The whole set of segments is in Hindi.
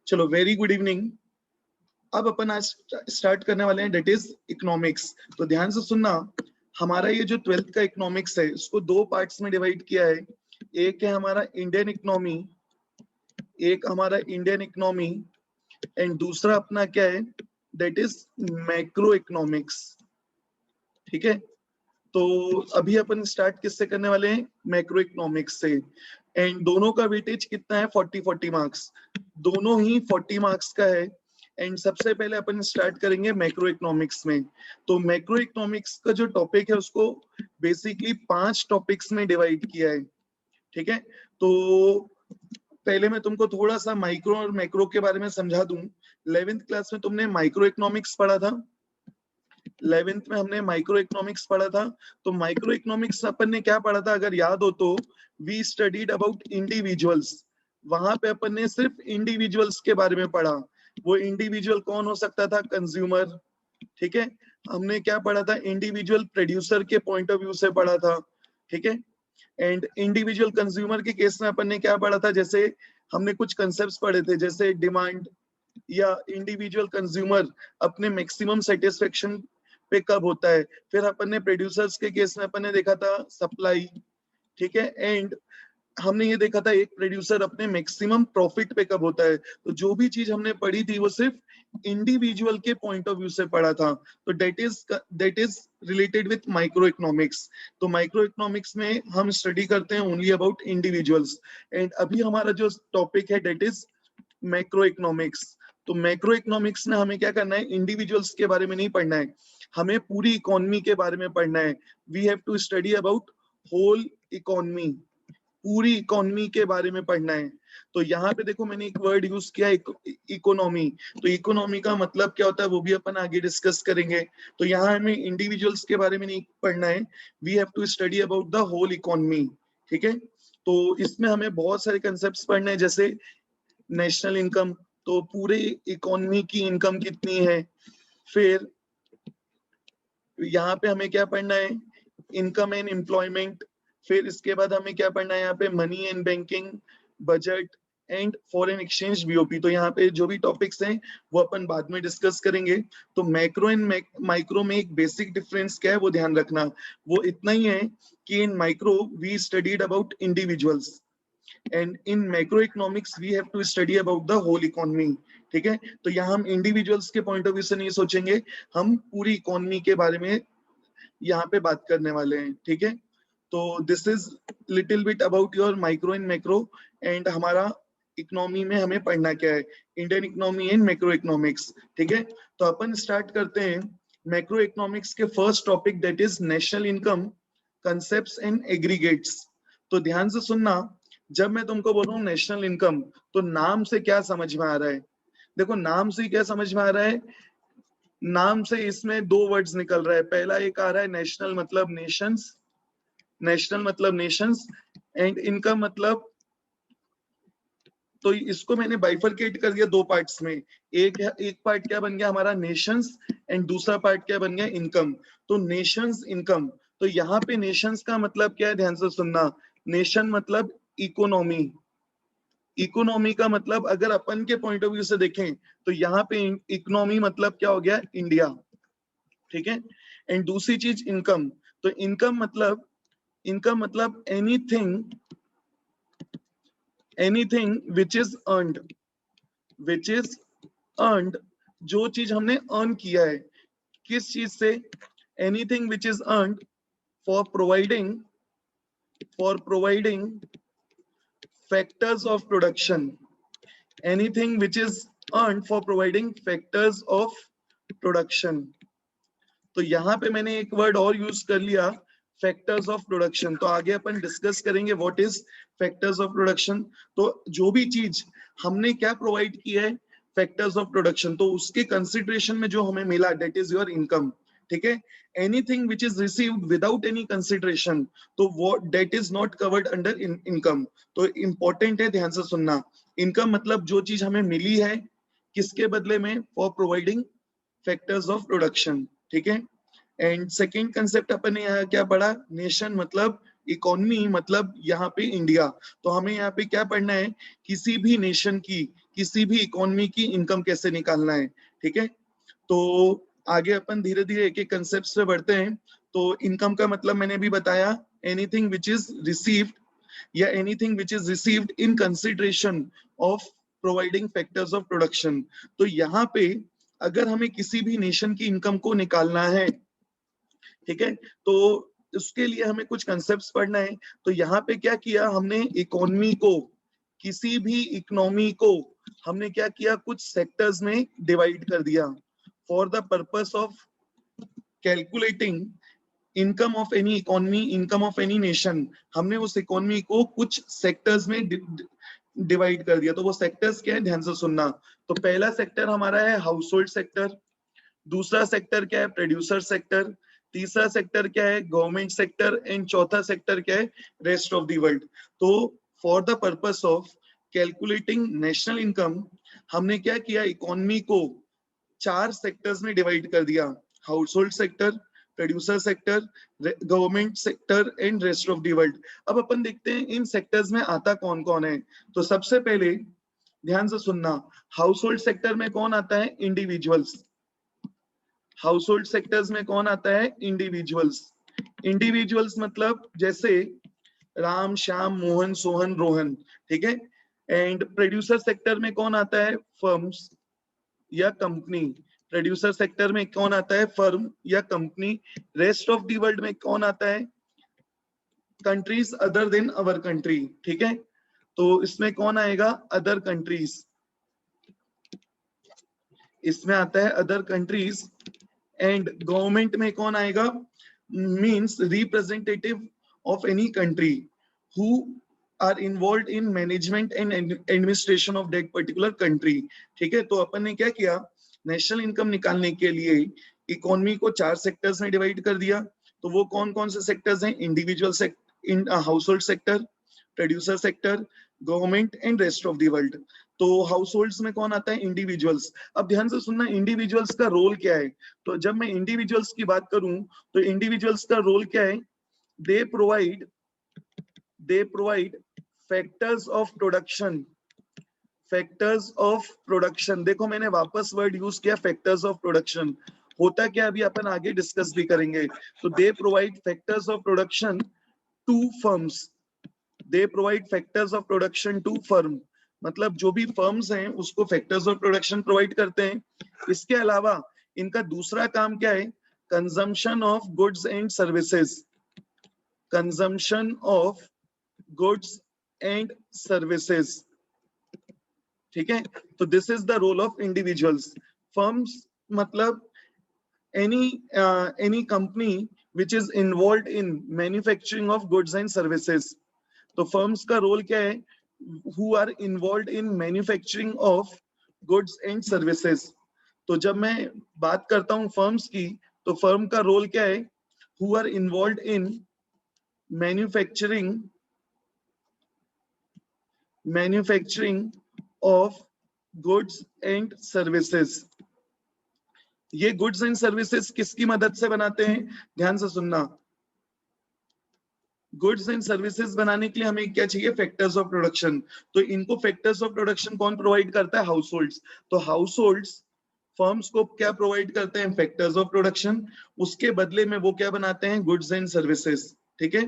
चलो, वेरी गुड इवनिंग। अब अपन आज स्टार्ट करने वाले हैं डेट इज इकोनॉमिक्स। तो ध्यान से सुनना, हमारा ये जो 12th का इकोनॉमिक्स है इसको दो पार्ट्स में डिवाइड किया है। एक है हमारा इंडियन इकोनॉमी, एक हमारा इंडियन इकोनॉमी, एंड दूसरा अपना क्या है, डेट इज मैक्रो इकोनॉमिक्स। ठीक है, तो अभी अपन स्टार्ट किससे करने वाले हैं, मैक्रो इकोनॉमिक्स से। एंड दोनों का वेटेज कितना है, 40-40 मार्क्स, दोनों ही 40 मार्क्स का है। एंड सबसे पहले अपन स्टार्ट करेंगे मैक्रो इकोनॉमिक्स में। तो मैक्रो इकोनॉमिक्स का जो टॉपिक है उसको बेसिकली 5 टॉपिक्स में डिवाइड किया है। ठीक है, तो पहले मैं तुमको थोड़ा सा माइक्रो और मैक्रो के बारे में समझा दूं। 11th क्लास में तुमने माइक्रो इकोनॉमिक्स पढ़ा था, 11th में हमने माइक्रो इकोनॉमिक्स पढ़ा था। तो माइक्रो इकोनॉमिक्स अपन ने क्या पढ़ा था, अगर याद हो तो, वी स्टडीड अबाउट इंडिविजुअल्स। वहां पे अपन ने सिर्फ इंडिविजुअल्स के बारे में पढ़ा। वो इंडिविजुअल कौन हो सकता था, कंज्यूमर। ठीक है, हमने क्या पढ़ा था, इंडिविजुअल प्रोड्यूसर के पॉइंट ऑफ व्यू से पढ़ा था। ठीक है, एंड इंडिविजुअल कंज्यूमर के केस में अपन ने क्या पढ़ा था, जैसे हमने कुछ कंसेप्ट पढ़े थे, जैसे डिमांड, या इंडिविजुअल कंज्यूमर अपने मैक्सिमम सेटिस्फेक्शन पे कब होता है। फिर अपन ने प्रोड्यूसर्स के केस में अपन ने देखा था सप्लाई। ठीक है, एंड हमने ये देखा था एक प्रोड्यूसर अपने मैक्सिमम प्रॉफिट पे कब होता है। तो जो भी चीज हमने पढ़ी थी वो सिर्फ इंडिविजुअल के पॉइंट ऑफ व्यू से पढ़ा था। तो that is related with micro economics. तो माइक्रो इकोनॉमिक्स में हम स्टडी करते हैं ओनली अबाउट इंडिविजुअल्स। एंड अभी हमारा जो टॉपिक है दैट इज मैक्रो इकोनॉमिक्स। तो मैक्रो इकोनॉमिक्स में हमें क्या करना है, इंडिविजुअल्स के बारे में नहीं पढ़ना है, हमें पूरी इकोनॉमी के बारे में पढ़ना है। We have to study about whole economy, पूरी इकोनॉमी के बारे में पढ़ना है। तो यहाँ पे देखो मैंने एक वर्ड यूज किया, इकोनॉमी। तो इकोनॉमी का मतलब क्या होता है वो भी अपन आगे डिस्कस करेंगे। तो यहाँ हमें इंडिविजुअल्स के बारे में नहीं पढ़ना है, we have to study about the whole economy. ठीक है, तो इसमें हमें बहुत सारे कंसेप्ट पढ़ने हैं, जैसे नेशनल इनकम, तो पूरे इकोनॉमी की इनकम कितनी है। फिर यहाँ पे हमें क्या पढ़ना है, इनकम एंड एम्प्लॉयमेंट। फिर इसके बाद हमें क्या पढ़ना है, यहाँ पे money and banking, budget and foreign exchange, BOP. तो यहाँ पे जो भी टॉपिक्स हैं वो अपन बाद में डिस्कस करेंगे। तो मैक्रो एंड माइक्रो में एक बेसिक डिफरेंस क्या है वो ध्यान रखना, वो इतना ही है कि in micro we studied about individuals and in macro economics we have to study about the whole economy. ठीक है, तो यहाँ हम इंडिविजुअल्स के पॉइंट ऑफ व्यू से नहीं सोचेंगे, हम पूरी इकोनॉमी के बारे में यहाँ पे बात करने वाले हैं। ठीक है, तो this is little bit about your micro and macro. And हमारा इकोनॉमी में हमें पढ़ना क्या है, Indian economy and macro economics. ठीक है, तो अपन स्टार्ट करते हैं मैक्रो इकोनॉमिक्स के first topic that is national income, concepts and aggregates. तो ध्यान से सुनना, जब मैं तुमको बोल रहा हूँ नेशनल इनकम, तो नाम से क्या समझ में आ रहा है, देखो नाम से क्या समझ में आ रहा है, नाम से इसमें दो वर्ड्स निकल रहा है। पहला एक आ रहा है नेशनल मतलब नेशंस, नेशनल मतलब नेशंस, एंड इनकम मतलब, तो इसको मैंने बाइफरकेट कर दिया दो पार्ट्स में। एक पार्ट क्या बन गया हमारा, नेशंस, एंड दूसरा पार्ट क्या बन गया, इनकम। तो नेशंस इनकम, तो यहाँ पे नेशंस का मतलब क्या है, ध्यान से सुनना, नेशन मतलब इकोनॉमी, इकोनॉमी का मतलब अगर अपन के पॉइंट ऑफ व्यू से देखें तो यहाँ पे इकोनॉमी मतलब क्या हो गया, इंडिया। ठीक है, एंड दूसरी चीज इनकम, तो इनकम मतलब एनीथिंग विच इज अर्नड, जो चीज हमने अर्न किया है, किस चीज से, anything which is earned for providing factors of production, anything which is earned for providing factors of production। तो यहाँ पे मैंने एक वर्ड और यूज कर लिया, फैक्टर्स ऑफ प्रोडक्शन। तो आगे अपन डिस्कस करेंगे what is factors of production. तो जो भी चीज हमने क्या प्रोवाइड की है, फैक्टर्स ऑफ प्रोडक्शन, तो उसके कंसिडरेशन में जो हमें मिला दैट इज योर इनकम। ठीक है, anything which is received without any consideration, तो वो that is not covered under income. तो इंपॉर्टेंट है, ध्यान से सुनना, इनकम मतलब जो चीज हमें मिली है किसके बदले में, for providing factors of production. ठीक है, एंड सेकेंड कंसेप्ट अपन ने यहाँ क्या पढ़ा, नेशन मतलब इकोनॉमी, मतलब यहाँ पे इंडिया। तो हमें यहाँ पे क्या पढ़ना है, किसी भी नेशन की, किसी भी इकोनॉमी की इनकम कैसे निकालना है, ठीक है। तो आगे अपन धीरे धीरे एक एक कंसेप्ट पे बढ़ते हैं। तो इनकम का मतलब मैंने भी बताया, एनीथिंग विच इज रिसीव्ड या anything which is received in consideration of providing factors of production. तो यहाँ पे अगर हमें किसी भी नेशन की इनकम को निकालना है, ठीक है, तो उसके लिए हमें कुछ कंसेप्ट्स पढ़ना है। तो यहाँ पे क्या किया हमने, इकोनॉमी को, किसी भी इकोनॉमी को हमने क्या किया, कुछ सेक्टर्स में डिवाइड कर दिया for the purpose of calculating income of any economy, income of any nation. हमने उस इकोनॉमी को कुछ सेक्टर्स में डिवाइड कर दिया। तो वो सेक्टर्स क्या है, ध्यान से सुनना। तो पहला सेक्टर हमारा है हाउस होल्ड सेक्टर, दूसरा सेक्टर क्या है, प्रोड्यूसर सेक्टर, तीसरा सेक्टर क्या है, गवर्नमेंट सेक्टर, एंड चौथा सेक्टर क्या है, रेस्ट ऑफ द वर्ल्ड। तो for the purpose of calculating national income हमने क्या किया, इकोनॉमी को 4 सेक्टर्स में डिवाइड कर दिया, house hold sector, producer sector, government sector and rest of the world. अब अपन देखते हैं इन सेक्टर्स में आता कौन कौन है। तो सबसे पहले ध्यान से सुनना, हाउस होल्ड सेक्टर में कौन आता है, इंडिविजुअल्स। हाउस होल्ड सेक्टर्स में कौन आता है, इंडिविजुअल्स। इंडिविजुअल्स मतलब जैसे राम, श्याम, मोहन, सोहन, रोहन, ठीक है। एंड प्रोड्यूसर सेक्टर में कौन आता है, फर्म्स या कंपनी। प्रोड्यूसर सेक्टर में कौन आता है, फर्म या company. Rest of the world में कौन आता है, countries other than our country, ठीक है। तो इसमें कौन आएगा, अदर कंट्रीज, इसमें आता है अदर कंट्रीज। एंड गवर्नमेंट में कौन आएगा, means representative of any country who are involve in management and administration of that particular country, ठीक है। तो अपन ने क्या किया, नेशनल इनकम निकालने के लिए इकोनॉमी को 4 सेक्टर्स में डिवाइड कर दिया। तो वो कौन कौन से सेक्टर्स हैं, individual sector, house hold sector, producer sector, government and rest of the world. तो हाउस होल्ड्स में कौन आता है, इंडिविजुअल्स। अब ध्यान से सुनना, इंडिविजुअल्स का रोल क्या है। तो जब मैं इंडिविजुअल्स की बात करूं तो इंडिविजुअल्स का रोल क्या है, they provide factors of production, factors of production. देखो मैंने वापस वर्ड यूज किया, फैक्टर्स ऑफ प्रोडक्शन। होता क्या अभी अपन आगे डिस्कस भी करेंगे। तो they provide factors of production to firms, they provide factors of production to firm, मतलब जो भी फर्म्स हैं उसको फैक्टर्स ऑफ प्रोडक्शन प्रोवाइड करते हैं। इसके अलावा इनका दूसरा काम क्या है, consumption of goods and services, consumption of goods and services, ठीक है। तो this is the role of individuals. Firms मतलब any company which is involved in manufacturing of goods and services। तो फर्म्स का रोल क्या है, who are involved in manufacturing of goods and services। तो जब मैं बात करता हूं फर्म्स की, तो फर्म का रोल क्या है, who are involved in manufacturing of goods and services। ये गुड्स एंड सर्विसेज किसकी मदद से बनाते हैं, ध्यान से सुनना। गुड्स एंड सर्विसेज बनाने के लिए हमें क्या चाहिए, फैक्टर्स ऑफ प्रोडक्शन। तो इनको फैक्टर्स ऑफ प्रोडक्शन कौन प्रोवाइड करता है, हाउस होल्ड्स। तो हाउस होल्ड्स फर्म्स को क्या प्रोवाइड करते हैं, फैक्टर्स ऑफ प्रोडक्शन। उसके बदले में वो क्या बनाते हैं, गुड्स एंड सर्विसेज, ठीक है।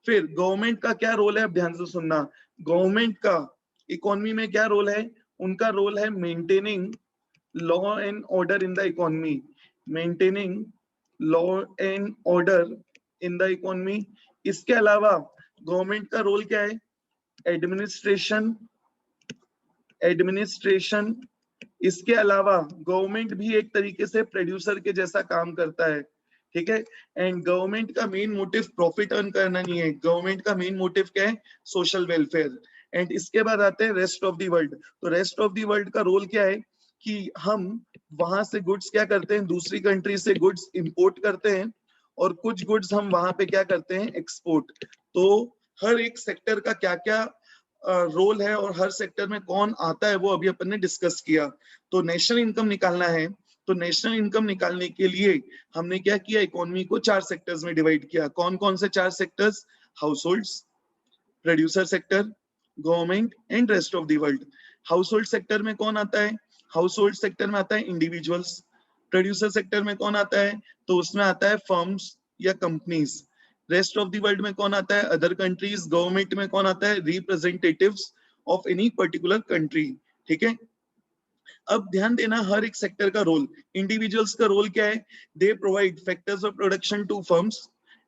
फिर गवर्नमेंट का क्या रोल है, अब ध्यान से सुनना। गवर्नमेंट का इकोनॉमी में क्या रोल है, उनका रोल है maintaining law and order in the economy, maintaining law and order in the economy। इसके अलावा गवर्नमेंट का रोल क्या है, एडमिनिस्ट्रेशन। इसके अलावा गवर्नमेंट भी एक तरीके से प्रोड्यूसर के जैसा काम करता है, ठीक है। एंड गवर्नमेंट का मेन मोटिव प्रॉफिट अर्न करना नहीं है, गवर्नमेंट का मेन मोटिव क्या है, सोशल वेलफेयर। एंड इसके बाद आते हैं रेस्ट ऑफ द वर्ल्ड। तो रेस्ट ऑफ द वर्ल्ड का रोल क्या है कि हम वहां से गुड्स क्या करते हैं, दूसरी कंट्री से गुड्स इंपोर्ट करते हैं, और कुछ गुड्स हम वहां पे क्या करते हैं, एक्सपोर्ट। तो हर एक सेक्टर का क्या क्या रोल है और हर सेक्टर में कौन आता है वो अभी अपन ने डिस्कस किया। तो नेशनल इनकम निकालना है, तो नेशनल इनकम निकालने के लिए हमने क्या किया, इकोनॉमी को 4 सेक्टर्स में डिवाइड किया। कौन कौन से 4 sectors, house holds, producer sector, government and rest of the world. House hold sector में कौन आता है? हाउस होल्ड सेक्टर में आता है इंडिविजुअल्स। प्रोड्यूसर सेक्टर में कौन आता है? तो उसमें आता है फर्म्स या companies. Rest of the world में कौन आता है? Other countries. गवर्नमेंट में कौन आता है? Representatives of any particular country. ठीक है, अब ध्यान देना हर एक सेक्टर का रोल। इंडिविजुअल्स का रोल क्या है? They provide factors of production to firms,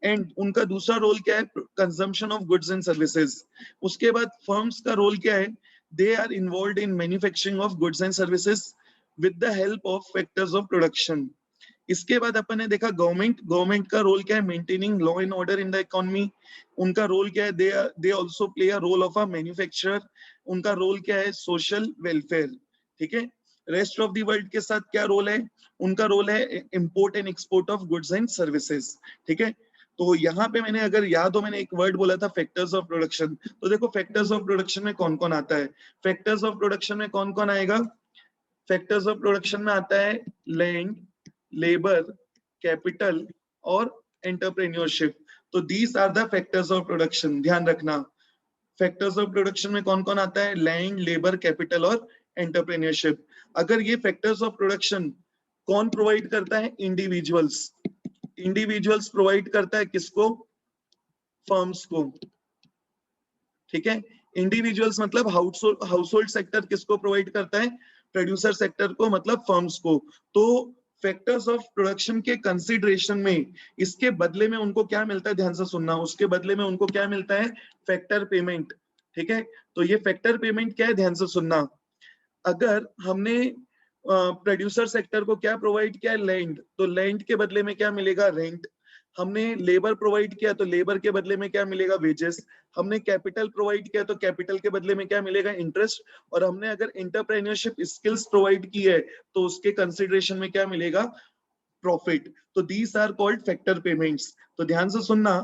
and उनका दूसरा रोल क्या है? Consumption of goods and services. उसके बाद फर्म्स का रोल क्या है? They are involve in manufacturing of goods and services with the help of factors of production. इसके बाद अपन ने देखा गवर्नमेंट। गवर्नमेंट का रोल क्या है? Maintaining law and order in the economy. उनका रोल क्या है? They also play a role of a manufacturer. उनका रोल क्या है? Social welfare. ठीक है, रेस्ट ऑफ द वर्ल्ड के साथ क्या रोल है? उनका रोल है import and export of goods and services. ठीक है, तो यहाँ पे मैंने अगर याद हो, मैंने एक वर्ड बोला था फैक्टर्स ऑफ प्रोडक्शन। तो देखो फैक्टर्स ऑफ प्रोडक्शन में कौन कौन आता है? फैक्टर्स ऑफ प्रोडक्शन में कौन कौन आएगा? फैक्टर्स ऑफ प्रोडक्शन में आता है लैंड, लेबर, कैपिटल और एंटरप्रेन्योरशिप। तो these are the factors of production, ध्यान रखना। फैक्टर्स ऑफ प्रोडक्शन में कौन कौन आता है? लैंड, लेबर, कैपिटल और एंटरप्रेन्योरशिप। अगर ये फैक्टर्स ऑफ प्रोडक्शन कौन प्रोवाइड करता है? इंडिविजुअल्स। इंडिविजुअल्स प्रोवाइड करता है किसको? फर्म्स को। ठीक है, इंडिविजुअल्स मतलब हाउस होल्ड सेक्टर किसको प्रोवाइड करता है? प्रोड्यूसर सेक्टर को, मतलब फर्म्स को। तो फैक्टर्स ऑफ प्रोडक्शन के कंसीडरेशन में इसके बदले में उनको क्या मिलता है? ध्यान से सुनना, उसके बदले में उनको क्या मिलता है? Factor payment. ठीक है, तो ये फैक्टर पेमेंट क्या है? ध्यान से सुनना। अगर हमने प्रोड्यूसर सेक्टर को क्या प्रोवाइड किया है? लैंड, तो लैंड के बदले में क्या मिलेगा? रेंट। हमने लेबर प्रोवाइड किया तो लेबर के बदले में क्या मिलेगा? वेजेस। हमने कैपिटल प्रोवाइड किया तो कैपिटल के बदले में क्या मिलेगा? इंटरेस्ट। और हमने अगर एंटरप्रेन्योरशिप स्किल्स प्रोवाइड की है तो उसके कंसिडरेशन में क्या मिलेगा? प्रॉफिट। तो these are called factor payments. तो ध्यान से सुनना,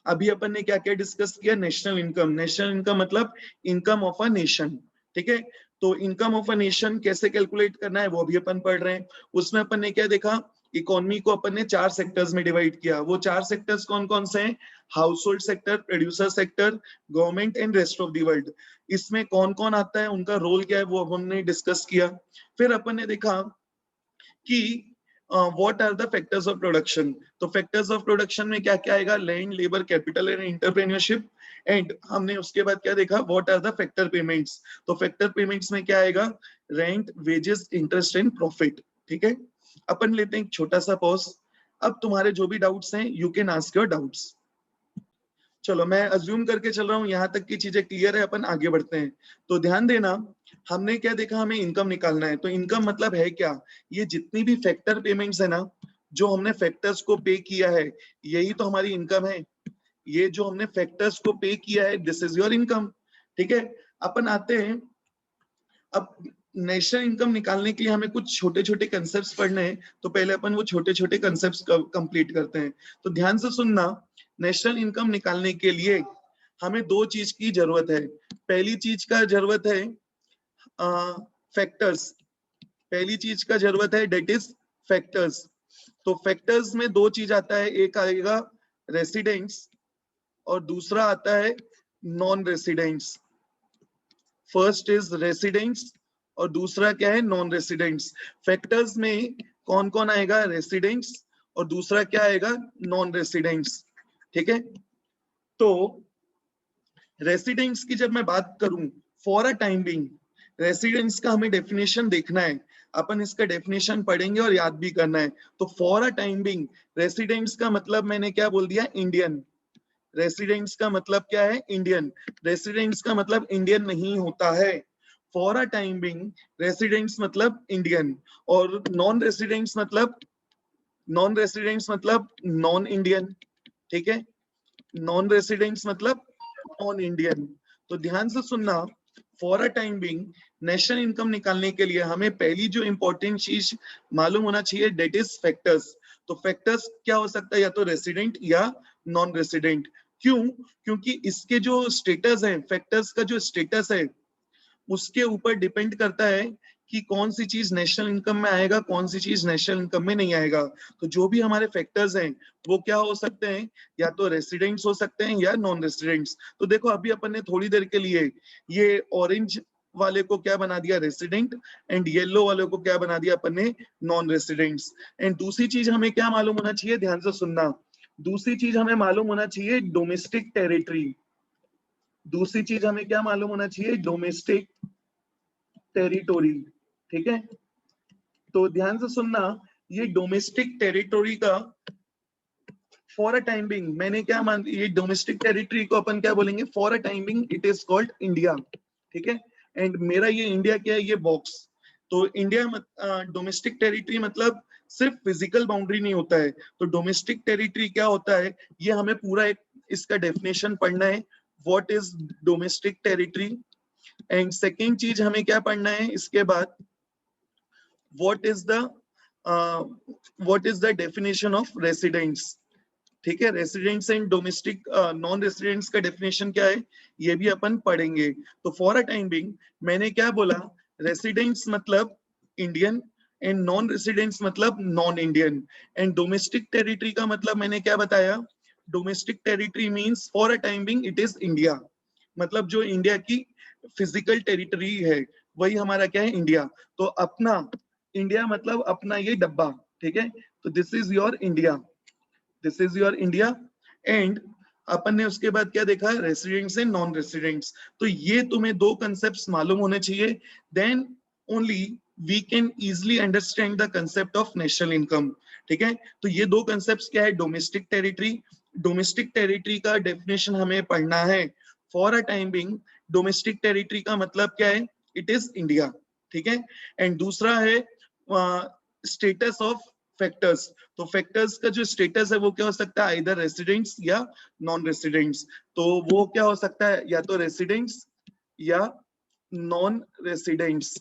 अभी अपन ने क्या क्या डिस्कस किया? National income. नेशनल इनकम मतलब इनकम ऑफ अ नेशन। ठीक है, तो इनकम ऑफ अ नेशन कैसे कैलकुलेट करना है वो भी अपन पढ़ रहे हैं। उसमें अपन ने क्या देखा? इकोनॉमी को अपन ने 4 सेक्टर्स में डिवाइड किया। वो 4 सेक्टर्स कौन कौन से हैं? House hold sector, producer sector, government and rest of the world. इसमें कौन कौन आता है, उनका रोल क्या है, वो हमने डिस्कस किया। फिर अपन ने देखा कि what are the factors of production. तो फैक्टर्स ऑफ प्रोडक्शन में क्या क्या आएगा? Land, labour, capital and entrepreneurship. And हमने उसके बाद क्या देखा? What are the factor payments. तो फैक्टर पेमेंट्स में क्या आएगा? Rent, wages, interest and profit. ठीक है, अपन लेते हैं एक छोटा सा पॉज। अब तुम्हारे जो भी डाउट्स हैं you can ask your doubts. चलो मैं अज्यूम करके चल रहा हूँ यहाँ तक की चीजें क्लियर है, अपन आगे बढ़ते हैं। तो ध्यान देना, हमने क्या देखा? हमें इनकम निकालना है। तो इनकम मतलब है क्या? ये जितनी भी फैक्टर पेमेंट्स है ना, जो हमने फैक्टर्स को पे किया है, यही तो हमारी इनकम है। ये जो हमने फैक्टर्स को पे किया है, दिस इज योर इनकम। ठीक है, अपन आते हैं अब नेशनल इनकम निकालने के लिए हमें कुछ छोटे छोटे कंसेप्ट पढ़ने हैं। तो पहले अपन वो छोटे छोटे कंसेप्ट कंप्लीट करते हैं। तो ध्यान से सुनना, नेशनल इनकम निकालने के लिए हमें 2 चीज की जरूरत है। पहली चीज का जरूरत है फैक्टर्स। पहली चीज का जरूरत है डेट इज फैक्टर्स। तो फैक्टर्स में 2 चीज आता है, एक आएगा रेसिडेंट्स और दूसरा आता है non residents. First is residents और दूसरा क्या है? Non residents. फैक्टर्स में कौन कौन आएगा? रेसिडेंट्स और दूसरा क्या आएगा? Non residents. ठीक है, तो रेसिडेंट्स की जब मैं बात करूं, for a time being residents का हमें डेफिनेशन देखना है। अपन इसका डेफिनेशन पढ़ेंगे और याद भी करना है। तो for a time being residents का मतलब मैंने क्या बोल दिया? इंडियन। रेसिडेंट्स का मतलब क्या है? इंडियन। रेसिडेंट्स का मतलब इंडियन नहीं होता है। For a time being residents मतलब इंडियन, और नॉन रेसिडेंट्स मतलब नॉन इंडियन। ठीक है, नॉन रेसिडेंट्स मतलब नॉन इंडियन। तो ध्यान से सुनना, for a time being national income निकालने के लिए हमें पहली जो इंपॉर्टेंट चीज मालूम होना चाहिए, डेट इज फैक्टर्स। तो फैक्टर्स क्या हो सकता है? या तो रेसिडेंट या नॉन रेसिडेंट। क्यों? क्योंकि इसके जो स्टेटस है, फैक्टर्स का जो स्टेटस है, उसके ऊपर डिपेंड करता है कि कौन सी चीज नेशनल इनकम में आएगा, कौन सी चीज नेशनल इनकम में नहीं आएगा। तो जो भी हमारे फैक्टर्स हैं वो क्या हो सकते हैं? या तो रेसिडेंट्स हो सकते हैं या नॉन रेसिडेंट्स। तो देखो अभी अपन ने थोड़ी देर के लिए ये ऑरेंज वाले को क्या बना दिया, रेसिडेंट, एंड येलो वाले को क्या बना दिया अपन ने, नॉन रेसिडेंट्स। एंड दूसरी चीज हमें क्या मालूम होना चाहिए, ध्यान से सुनना, दूसरी चीज हमें मालूम होना चाहिए डोमेस्टिक टेरिटरी। दूसरी चीज हमें क्या मालूम होना चाहिए, डोमेस्टिक टेरिटोरी। ठीक है, तो ध्यान से सुनना, ये डोमेस्टिक टेरिटोरी का फॉर अ टाइम बिंग मैंने क्या मान, ये डोमेस्टिक टेरिटरी को अपन क्या बोलेंगे, for a time Bing it is called India. ठीक है, एंड मेरा ये इंडिया क्या है, ये बॉक्स। तो इंडिया डोमेस्टिक टेरिटरी मतलब सिर्फ फिजिकल बाउंड्री नहीं होता है, तो डोमेस्टिक टेरिटरी क्या होता है, ये हमें पूरा एक इसका डेफिनेशन पढ़ना है, what is domestic territory. And second चीज हमें क्या पढ़ना है इसके बाद, what is the definition of residents. ठीक है, residents and domestic non residents का डेफिनेशन क्या है, ये भी अपन पढ़ेंगे। तो फॉर अ टाइम बिंग मैंने क्या बोला, रेसिडेंट्स मतलब इंडियन, एंड नॉन रेसिडेंट्स मतलब non Indian, and domestic territory का मतलब मैंने क्या बताया, domestic territory means for a time Bing it is India, मतलब जो इंडिया की फिजिकल टेरिटरी है वही हमारा क्या है, इंडिया। तो अपना इंडिया मतलब अपना ये डब्बा। ठीक है, तो this is your India, this is your India. And अपन ने उसके बाद क्या देखा, रेसिडेंट्स एंड नॉन रेसिडेंट्स। तो ये तुम्हें दो कंसेप्ट्स मालूम होने चाहिए, then only we can easily understand the concept of national income. ठीक है, तो ये दो कंसेप्ट्स क्या है, डोमेस्टिक टेरिटरी, डोमेस्टिक टेरिटरी का डेफिनेशन हमें पढ़ना है for a time being. Domestic territory का मतलब क्या है, इट इज इंडिया। ठीक है, एंड दूसरा है स्टेटस ऑफ फैक्टर्स। तो फैक्टर्स का जो स्टेटस है वो क्या हो सकता है, इधर रेसिडेंट्स या नॉन रेसिडेंट्स। तो वो क्या हो सकता है, या तो रेसिडेंट्स या नॉन रेसिडेंट्स।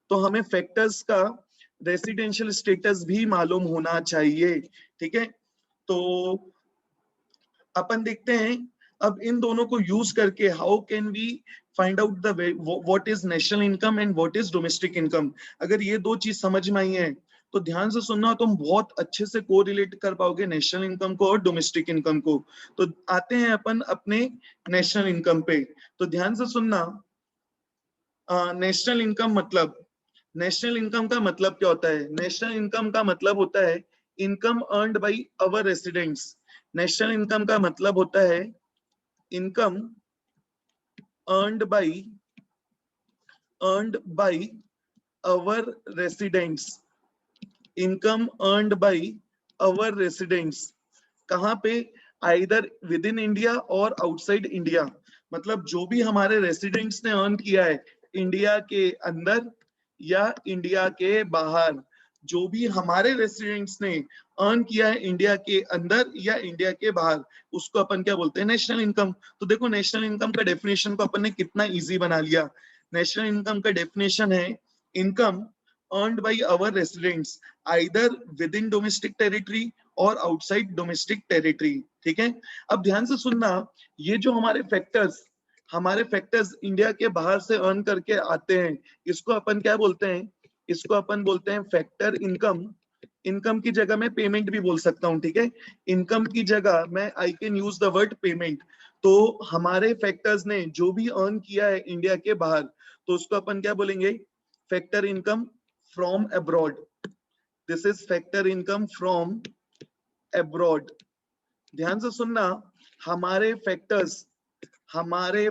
तो हमें फैक्टर्स का रेसिडेंशियल स्टेटस भी मालूम होना चाहिए। ठीक है, तो अपन देखते हैं अब इन दोनों को यूज करके how can we find out the what is national income and what is domestic income. अगर ये दो चीज समझ में आई है तो ध्यान से सुनना, तुम बहुत अच्छे से कोरिलेट कर पाओगे नेशनल इनकम को और डोमेस्टिक इनकम को। तो आते हैं अपन अपने नेशनल इनकम पे। तो ध्यान से सुनना, नेशनल इनकम मतलब, नेशनल इनकम का मतलब क्या होता है, नेशनल इनकम का मतलब होता है income earned by our residents. National income का मतलब होता है income earned by our residents, income earned by our residents। कहाँ पे, आइदर विद इन इंडिया और आउटसाइड इंडिया। मतलब जो भी हमारे रेसिडेंट्स ने अर्न किया है इंडिया के अंदर या इंडिया के बाहर, जो भी हमारे रेसिडेंट्स ने अर्न किया है इंडिया के अंदर या इंडिया के बाहर, उसको अपन क्या बोलते हैं, नेशनल इनकम। तो देखो नेशनल इनकम का डेफिनेशन को अपन ने कितना इजी बना लिया। नेशनल इनकम का डेफिनेशन है income earned by our residents either within domestic territory और आउटसाइड डोमेस्टिक टेरिटरी। ठीक है, अब ध्यान से सुनना, ये जो हमारे फैक्टर्स इंडिया के बाहर से अर्न करके आते हैं, इसको अपन क्या बोलते हैं, इसको अपन बोलते हैं फैक्टर इनकम। इनकम की जगह मैं पेमेंट भी बोल सकता हूं। ठीक है, इनकम की जगह मैं I can use the word payment. तो हमारे फैक्टर्स ने जो भी अर्न किया है इंडिया के बाहर, तो उसको अपन क्या बोलेंगे, factor income from abroad. This is factor income from abroad. ध्यान से सुनना, हमारे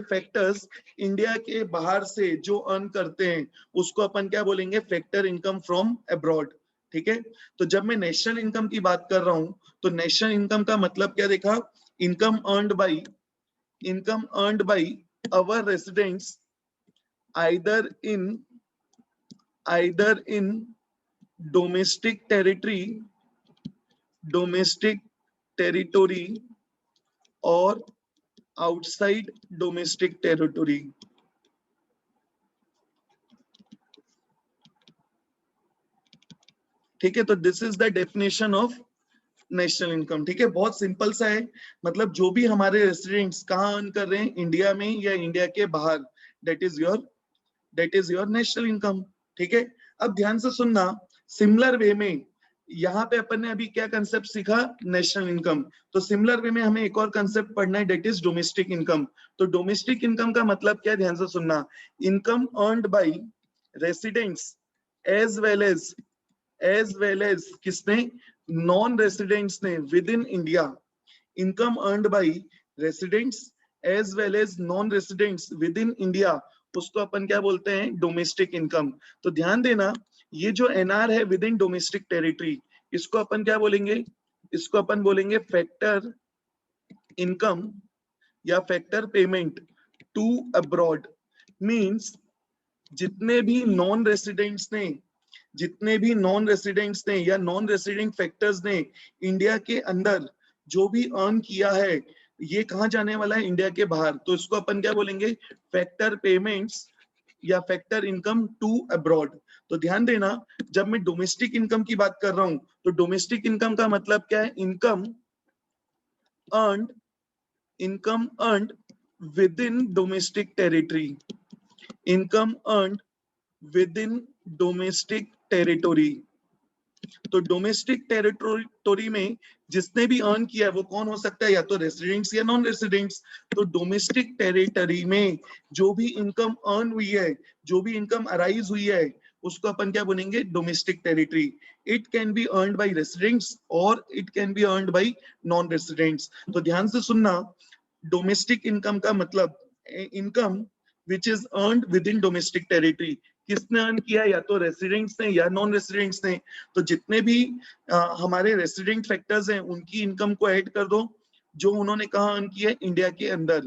फैक्टर्स इंडिया के बाहर से जो अर्न करते हैं उसको अपन क्या बोलेंगे, फैक्टर इनकम फ्रॉम अब्रॉड। ठीक है, तो जब मैं नेशनल इनकम की बात कर रहा हूं तो नेशनल इनकम का मतलब क्या देखा, income earned by our residents either in domestic territory और आउटसाइड डोमेस्टिक टेरिटरी। ठीक है, तो this is the definition of national income. ठीक है, बहुत सिंपल सा है, मतलब जो भी हमारे रेसिडेंट्स कहाँ अर्न कर रहे हैं, इंडिया में या इंडिया के बाहर, that is your national income. ठीक है, अब ध्यान से सुनना, सिमिलर वे में यहाँ पे अपन ने अभी क्या कंसेप्ट सीखा, नेशनल इनकम। तो सिमिलर वे में हमें एक और कंसेप्ट पढ़ना है, डेट इज डोमेस्टिक इनकम। तो डोमेस्टिक इनकम का मतलब क्या है, ध्यान से सुनना। Income earned by residents as well as किसने, नॉन रेसिडेंट्स ने within India. Income earned by residents as well as non residents within India, उसको अपन क्या बोलते हैं, डोमेस्टिक इनकम। तो ध्यान देना, ये जो एनआर है विद इन डोमेस्टिक टेरिटरी, इसको अपन क्या बोलेंगे, इसको अपन बोलेंगे फैक्टर इनकम या factor payment to abroad. Means जितने भी नॉन रेसिडेंट्स ने या नॉन रेसिडेंट फैक्टर्स ने इंडिया के अंदर जो भी अर्न किया है, ये कहाँ जाने वाला है, इंडिया के बाहर। तो इसको अपन क्या बोलेंगे, फैक्टर पेमेंट्स या फैक्टर इनकम टू अब्रॉड। तो ध्यान देना, जब मैं डोमेस्टिक इनकम की बात कर रहा हूं, तो डोमेस्टिक इनकम का मतलब क्या है, income earned within domestic territory, income earned within domestic territory. तो डोमेस्टिक टेरिटोरी में जिसने भी अर्न किया है वो कौन हो सकता है, या तो रेसिडेंट्स या नॉन रेसिडेंट्स। तो डोमेस्टिक टेरिटरी में जो भी इनकम अर्न हुई है, जो भी इनकम अराइज हुई है, उसको अपन क्या बोलेंगे, domestic territory. It can be earned by residents और it can be earned by non residents. तो ध्यान से सुनना, डोमेस्टिक इनकम का मतलब income which is earned within domestic territory. किसने अर्न किया, या तो रेसिडेंट्स ने या नॉन रेसिडेंट्स ने। तो जितने भी हमारे रेसिडेंट फैक्टर्स हैं उनकी इनकम को ऐड कर दो, जो उन्होंने कहा अर्न किया है, इंडिया के अंदर,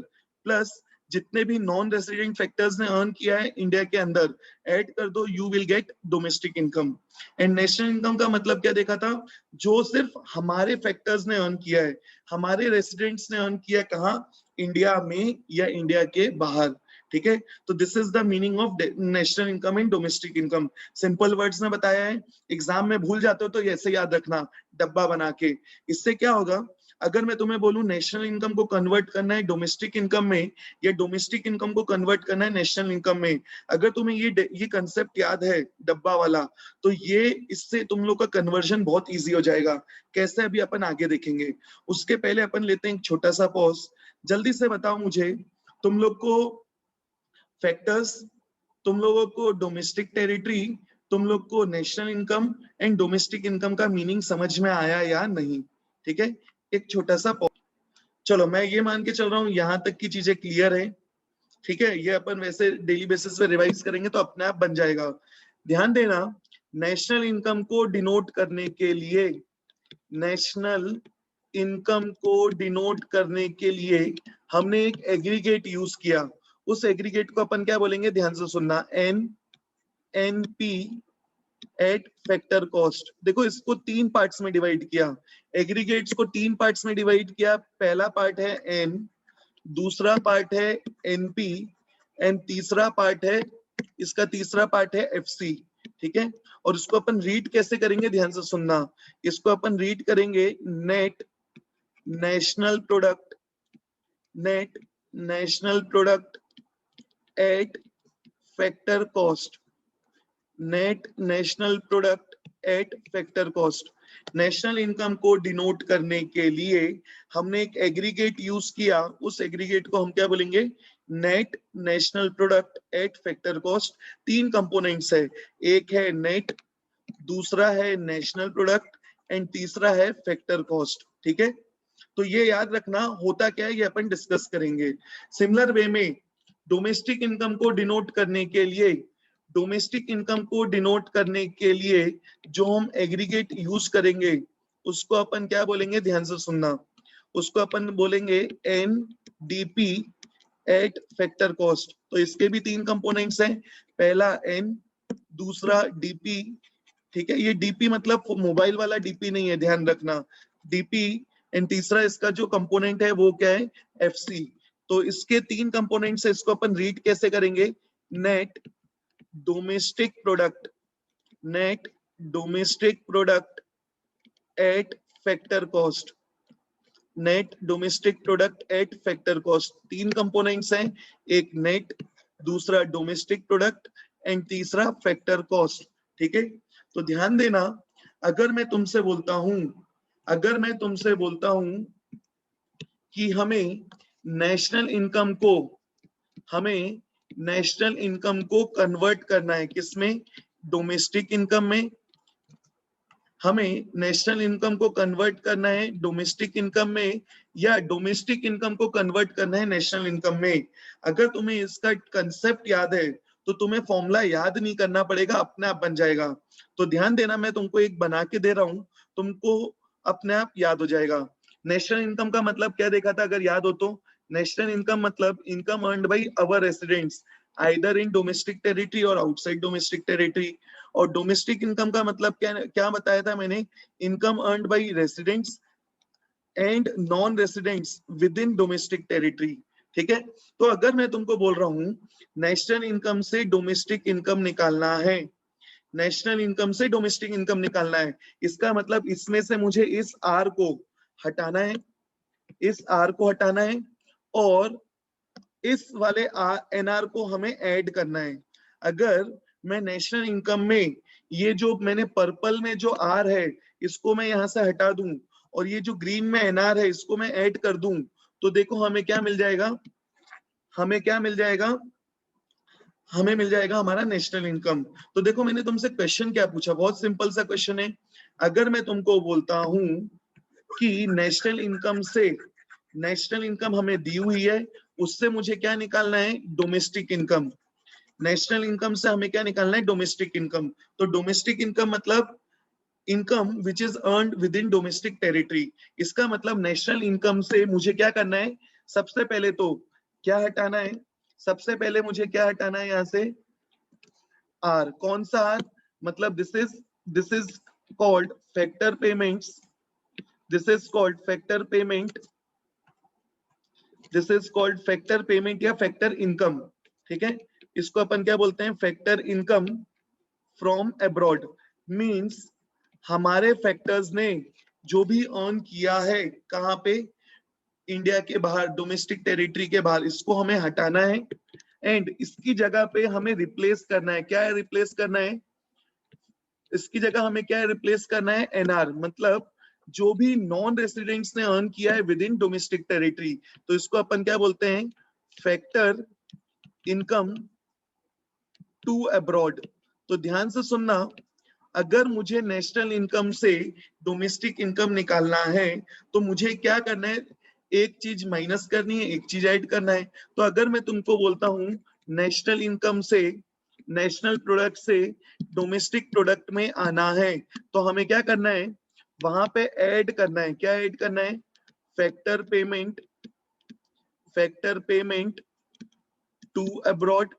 प्लस जितने भी नॉन रेसिडेंट फैक्टर्स ने अर्न किया है इंडिया के अंदर, ऐड कर दो, you will get domestic income. And national income का मतलब क्या देखा था, जो सिर्फ हमारे फैक्टर्स ने अर्न किया है, हमारे रेसिडेंट्स ने अर्न किया, कहाँ, इंडिया में या इंडिया के बाहर। ठीक है, तो this is the meaning of national income and domestic income. Simple words में बताया है, एग्जाम में भूल जाते हो तो ऐसे याद रखना, डब्बा बना के। इससे क्या होगा, अगर मैं तुम्हें बोलूं नेशनल इनकम को कन्वर्ट करना है डोमेस्टिक इनकम में, या डोमेस्टिक इनकम को कन्वर्ट करना है नेशनल इनकम में, अगर तुम्हें ये कंसेप्ट याद है डब्बा वाला, तो ये इससे तुम लोग का कन्वर्जन बहुत इजी हो जाएगा। कैसे, अभी अपन आगे देखेंगे। उसके पहले अपन लेते हैं एक छोटा सा पॉज। जल्दी से बताओ मुझे, तुम लोग को फैक्टर्स, तुम लोगों को डोमेस्टिक टेरिटरी, तुम लोग को national income and domestic income का मीनिंग समझ में आया या नहीं। ठीक है, एक छोटा सा पॉज। चलो मैं ये मान के चल रहा हूं यहां तक की चीजें क्लियर है। ठीक है, ये अपन वैसे डेली बेसिस पे रिवाइज करेंगे तो अपने आप बन जाएगा। ध्यान देना, नेशनल इनकम को डिनोट करने के लिए, नेशनल इनकम को डिनोट करने के लिए हमने एक एग्रीगेट यूज किया। उस एग्रीगेट को अपन क्या बोलेंगे, ध्यान से सुनना, NP एट फैक्टर कॉस्ट। देखो इसको तीन पार्ट्स में डिवाइड किया, एग्रीगेट्स को तीन पार्ट्स में डिवाइड किया। पहला पार्ट है N, दूसरा पार्ट है NP एंड तीसरा पार्ट है, इसका तीसरा पार्ट है FC। ठीक है, और इसको अपन रीड कैसे करेंगे, ध्यान से सुनना। इसको अपन रीड करेंगे net national product, net national product at factor cost, net national product at factor cost. National income को डिनोट करने के लिए हमने एक एग्रीगेट यूज किया, उस एग्रीगेट को हम क्या बोलेंगे, net national product at factor cost. तीन कंपोनेंट्स है, एक है नेट, दूसरा है नेशनल प्रोडक्ट एंड तीसरा है फैक्टर कॉस्ट। ठीक है, तो ये याद रखना, होता क्या है ये अपन डिस्कस करेंगे। सिमिलर वे में डोमेस्टिक इनकम को डिनोट करने के लिए, डोमेस्टिक इनकम को डिनोट करने के लिए जो हम एग्रीगेट यूज करेंगे उसको अपन क्या बोलेंगे, ध्यान से सुनना, उसको अपन बोलेंगे NDP एट फैक्टर कॉस्ट। तो इसके भी तीन कंपोनेंट्स हैं, पहला N, दूसरा DP। ठीक है, ये DP मतलब मोबाइल वाला DP नहीं है, ध्यान रखना, DP एंड तीसरा इसका जो कंपोनेंट है वो क्या है, FC। तो इसके तीन कंपोनेंट्स है, इसको अपन रीड कैसे करेंगे, net domestic product, net domestic product at factor cost, net domestic product at factor cost. तीन कंपोनेंट्स हैं, एक नेट, दूसरा डोमेस्टिक प्रोडक्ट एंड तीसरा फैक्टर कॉस्ट। ठीक है, तो ध्यान देना, अगर मैं तुमसे बोलता हूं कि हमें नेशनल इनकम को कन्वर्ट करना है, किसमें? डोमेस्टिक इनकम में। हमें नेशनल इनकम को कन्वर्ट करना है डोमेस्टिक इनकम में, या डोमेस्टिक इनकम को कन्वर्ट करना है नेशनल इनकम में। अगर तुम्हें इसका कंसेप्ट याद है तो तुम्हें फॉर्मूला याद नहीं करना पड़ेगा, अपने आप बन जाएगा। तो ध्यान देना, मैं तुमको एक बना के दे रहा हूं, तुमको अपने आप याद हो जाएगा। नेशनल इनकम का मतलब क्या देखा था, अगर याद हो तो? नेशनल इनकम मतलब income earned by our residents either in domestic territory और आउटसाइड डोमेस्टिक टेरिटरी। और डोमेस्टिक इनकम का मतलब क्या क्या बताया था मैंने? Income earned by residents and non residents within domestic territory. ठीक है, तो अगर मैं तुमको बोल रहा हूं नेशनल इनकम से डोमेस्टिक इनकम निकालना है, नेशनल इनकम से डोमेस्टिक इनकम निकालना है, इसका मतलब इसमें से मुझे इस आर को हटाना है, इस आर को हटाना है, और इस वाले एनआर को हमें ऐड करना है। अगर मैं नेशनल इनकम में ये जो मैंने पर्पल में जो आर है इसको मैं यहां से हटा दूं, और ये जो ग्रीन में एनआर है इसको मैं ऐड कर दूं, तो देखो हमें क्या मिल जाएगा? हमें क्या मिल जाएगा? हमें मिल जाएगा हमारा नेशनल इनकम। तो देखो मैंने तुमसे क्वेश्चन क्या पूछा, बहुत सिंपल सा क्वेश्चन है। अगर मैं तुमको बोलता हूं कि नेशनल इनकम हमें दी हुई है, उससे मुझे क्या निकालना है? Domestic income. नेशनल इनकम से हमें क्या निकालना है? Domestic income. तो डोमेस्टिक इनकम मतलब income which is earned with in domestic territory. इसका मतलब नेशनल इनकम से मुझे क्या करना है? सबसे पहले तो क्या हटाना है? सबसे पहले मुझे क्या हटाना है यहां से? आर। कौन सा आर? मतलब this is called factor payments, this is called factor payment, this is called factor payment या फैक्टर इनकम। ठीक है, इसको अपन क्या बोलते हैं? Factor income from abroad. Means हमारे फैक्टर्स ने जो भी अर्न किया है कहां पे? इंडिया के बाहर, डोमेस्टिक टेरिटरी के बाहर, इसको हमें हटाना है एंड इसकी जगह पे हमें रिप्लेस करना है। क्या है रिप्लेस करना है? इसकी जगह हमें क्या है रिप्लेस करना है? एनआर। मतलब जो भी नॉन रेसिडेंट्स ने अर्न किया है विद इन डोमेस्टिक टेरिटरी, तो इसको अपन क्या बोलते हैं? Factor income to abroad. तो ध्यान से सुनना, अगर मुझे नेशनल इनकम से डोमेस्टिक इनकम निकालना है तो मुझे क्या करना है? एक चीज माइनस करनी है, एक चीज ऐड करना है। तो अगर मैं तुमको बोलता हूं नेशनल इनकम से, नेशनल प्रोडक्ट से डोमेस्टिक प्रोडक्ट में आना है, तो हमें क्या करना है? वहां पे ऐड करना है। क्या ऐड करना है? Factor payment, factor payment to abroad,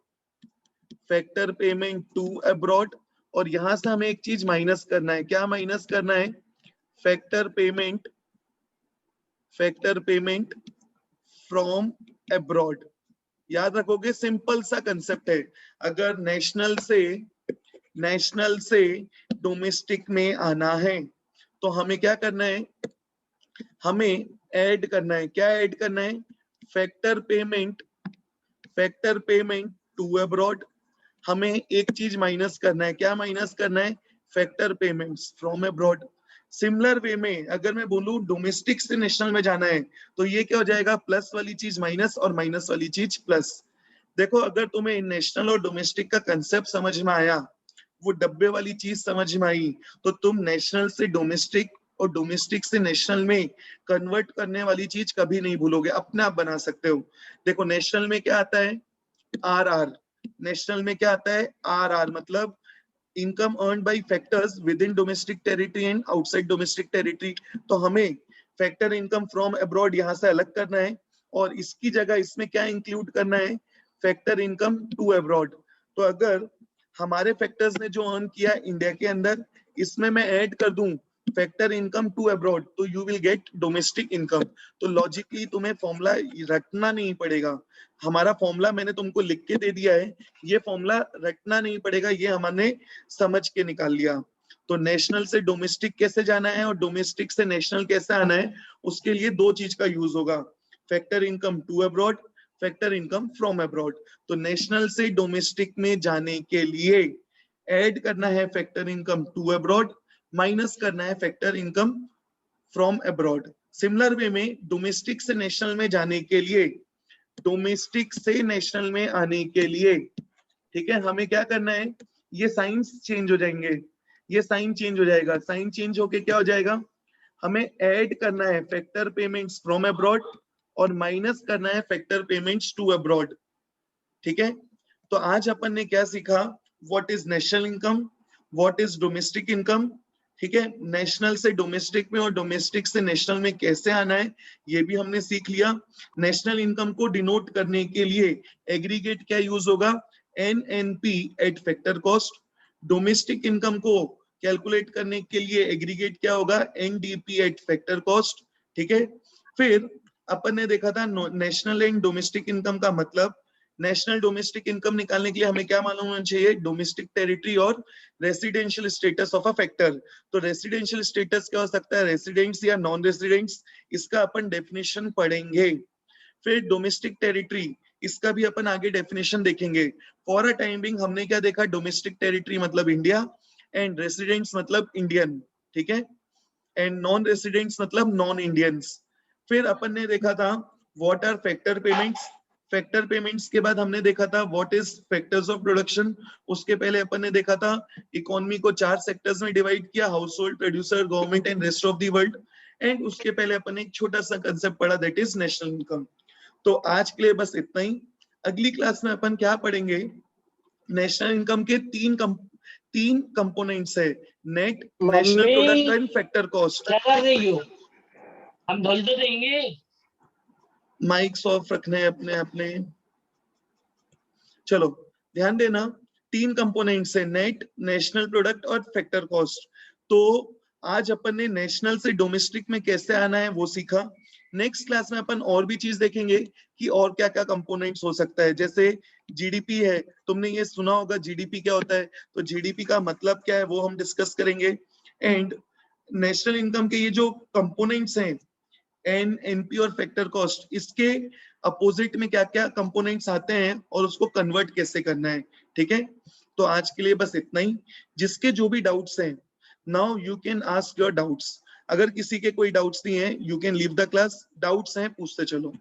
factor payment to abroad. और यहां से हमें एक चीज माइनस करना है। क्या माइनस करना है? Factor payment, factor payment from abroad. याद रखोगे, सिंपल सा कंसेप्ट है। अगर नेशनल से डोमेस्टिक में आना है तो हमें क्या करना है? हमें ऐड करना है। क्या ऐड करना है? Factor payment, factor payment to abroad. हमें एक चीज माइनस करना है। क्या माइनस करना है? Factor payments from abroad. Similar way में अगर मैं बोलूं डोमेस्टिक से नेशनल में जाना है तो ये क्या हो जाएगा? प्लस वाली चीज माइनस और माइनस वाली चीज प्लस। देखो, अगर तुम्हें नेशनल और डोमेस्टिक का कंसेप्ट समझ में आया, वो डब्बे वाली चीज समझ में आई, तो तुम नेशनल से डोमेस्टिक और डोमेस्टिक से नेशनल में कन्वर्ट करने वाली चीज कभी नहीं भूलोगे, अपने आप बना सकते हो। देखो, नेशनल में क्या आता है? Are are. नेशनल में क्या आता है? आर आर मतलब income earn by factors with in domestic territory and outside domestic territory. तो हमें फैक्टर इनकम फ्रॉम अब्रॉड यहां से अलग करना है, और इसकी जगह इसमें क्या इंक्लूड करना है? Factor income to abroad. तो अगर हमारे फैक्टर्स ने जो अर्न किया इंडिया के अंदर, इसमें मैं ऐड कर दूं फैक्टर इनकम टू अब्रॉड, तो you will get domestic income. तो लॉजिकली तुम्हें फॉर्मूला रटना नहीं पड़ेगा। हमारा फॉर्मूला मैंने तुमको लिख के दे दिया है, ये फॉर्मूला रटना नहीं पड़ेगा, ये हमने समझ के निकाल लिया। तो नेशनल से डोमेस्टिक कैसे जाना है और डोमेस्टिक से नेशनल कैसे आना है, उसके लिए दो चीज का यूज होगा, factor income to abroad, factor income from abroad. तो नेशनल से डोमेस्टिक में जाने के लिए ऐड करना है factor income to abroad, minus करना है factor income from abroad. Similar way में डोमेस्टिक से नेशनल में जाने के लिए, डोमेस्टिक से नेशनल में आने के लिए, ठीक है, हमें क्या करना है, ये साइंस चेंज हो जाएंगे, ये साइन चेंज हो जाएगा, साइन चेंज होके क्या हो जाएगा, हमें ऐड करना है फैक्टर पेमेंट्स फ्रॉम अब्रॉड और माइनस करना है फैक्टर पेमेंट्स टू अब्रॉड। ठीक है, तो आज अपन ने क्या सीखा, what is national income, what is domestic income. ठीक है, नेशनल से डोमेस्टिक में और डोमेस्टिक से नेशनल में कैसे आना है ये भी हमने सीख लिया। नेशनल इनकम को डिनोट करने के लिए एग्रीगेट क्या यूज होगा, NNP eight factor cost. Domestic income को कैलकुलेट करने के लिए एग्रीगेट क्या होगा, NDP एट फैक्टर कॉस्ट। ठीक है, फिर अपन ने देखा था नेशनल एंड डोमेस्टिक इनकम का मतलब, नेशनल डोमेस्टिक इनकम निकालने के लिए हमें क्या मालूम होना चाहिए, डोमेस्टिक टेरिटरी और residential status of a factor. तो रेसिडेंशियल स्टेटस क्या हो सकता है, रेसिडेंट्स या नॉन रेसिडेंट्स, इसका अपन डेफिनेशन पढ़ेंगे। फिर डोमेस्टिक टेरिटरी, इसका भी अपन आगे डेफिनेशन देखेंगे। फॉर अ टाइम बिंग हमने क्या देखा, डोमेस्टिक टेरिटरी मतलब इंडिया एंड रेसिडेंट्स मतलब इंडियन, ठीक है, एंड नॉन रेसिडेंट्स मतलब नॉन इंडियंस। फिर अपन ने देखा था what are factor payments. Factor payments के बाद हमने देखा था what is factors of production. उसके पहले अपन ने देखा था इकोनॉमी को 4 सेक्टर्स में डिवाइड किया, house hold, producer, government and rest of the world. And उसके पहले अपन ने एक छोटा सा कंसेप्ट पढ़ा, दैट इज नेशनल इनकम। तो आज के लिए बस इतना ही। अगली क्लास में अपन क्या पढ़ेंगे, नेशनल इनकम के तीन कंपोनेंट्स है, net, national product and factor cost. क्या कर रही हो, हम धुल तो देंगे। माइक्स ऑफ रखने अपने अपने। चलो ध्यान देना, 3 कंपोनेंट्स है, नेट, नेशनल प्रोडक्ट और फैक्टर कॉस्ट। तो आज अपन ने नेशनल से डोमेस्टिक में कैसे आना है वो सीखा। नेक्स्ट क्लास में अपन और भी चीज देखेंगे कि और क्या क्या कंपोनेंट्स हो सकता है। जैसे जीडीपी है, तुमने ये सुना होगा जीडीपी क्या होता है, तो जीडीपी का मतलब क्या है वो हम डिस्कस करेंगे। एंड नेशनल इनकम के ये जो कंपोनेंट्स हैं, NNP और फैक्टर कॉस्ट, इसके अपोजिट में क्या क्या कंपोनेंट्स आते हैं और उसको कन्वर्ट कैसे करना है। ठीक है, तो आज के लिए बस इतना ही। जिसके जो भी डाउट्स हैं, now you can ask your doubts. अगर किसी के कोई डाउट्स नहीं है, you can leave the class. Doubts हैं पूछते चलो।